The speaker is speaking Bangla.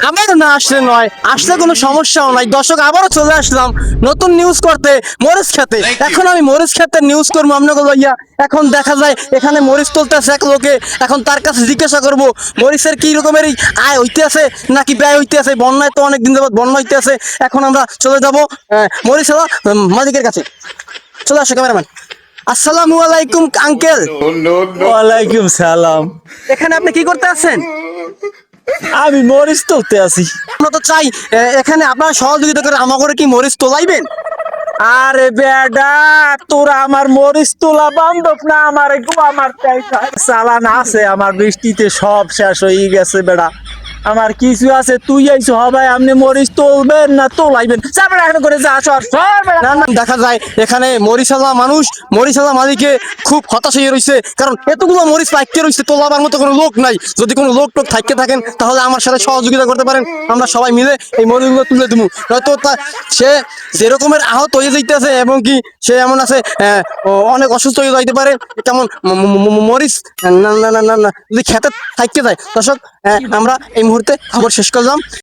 আমার না আসলে নয়, আসলে কোনো সমস্যাও নাই। দর্শক আবারও চলে আসলাম নতুন নিউজ করতে মরিচ খেতে। এখন আমি মরিচ খেতে নিউজ করবো আপনাকে লইয়া। এখন দেখা যায় এখানে মরিচ তুলতেছে এক লোকে। এখন তার কাছে জিজ্ঞাসা করবো মরিচের কি রকমের আয় হইতে আছে নাকি ব্যয় হইতে আছে। বন্যায় তো অনেকদিন যাবত বন্যা হইতে আছে। এখন আমরা চলে যাবো মরিচ মালিকের কাছে। চলে আসো ক্যামেরাম্যান। আসসালামু আলাইকুম আঙ্কেল। ওয়ালাইকুম সালাম। এখানে আপনি কি করতে আছেন? আমি মরিচ তুলতে আছি। আমরা তো চাই এখানে আপনার সহযোগিতা করে আমাকে কি মরিচ তোলাইবেন? আরে বেডা, তোরা আমার মরিচ তোলা বান্ধব না? আমার চালান আছে, আমার বৃষ্টিতে সব শেষ হয়ে গেছে বেড়া। আমার কিছু আছে, তুই আইছো হবাই আপনি মরিচ তুলবেন না তোলাইবেন? যা বেড়া এখানে করে যা, সর সর বেড়া। না না, দেখা যায় এখানে মরিচালা মানুষ, মরিচালা মালিকে খুব হতাশ হয়ে রয়েছে। কারণ এতগুলো মরিচ পাইকে রয়েছে, তোলাবার মতো কোনো লোক নাই। যদি কোনো লোক টোক থাকতে থাকেন তাহলে আমার সাথে সহযোগিতা করতে পারেন, আমরা সবাই মিলে এই মরিচগুলো তুলে দেবো। হয়তো সে যে রকমের আহত হয়ে যাইতেছে এবং কি সে এমন আছে অনেক অসুস্থ হয়ে যাইতে পারে। তেমন মরিচ না না না না না যদি খেতে থাকতে যায়। দর্শক আমরা এই মুহূর্তে খবর শেষ করলাম।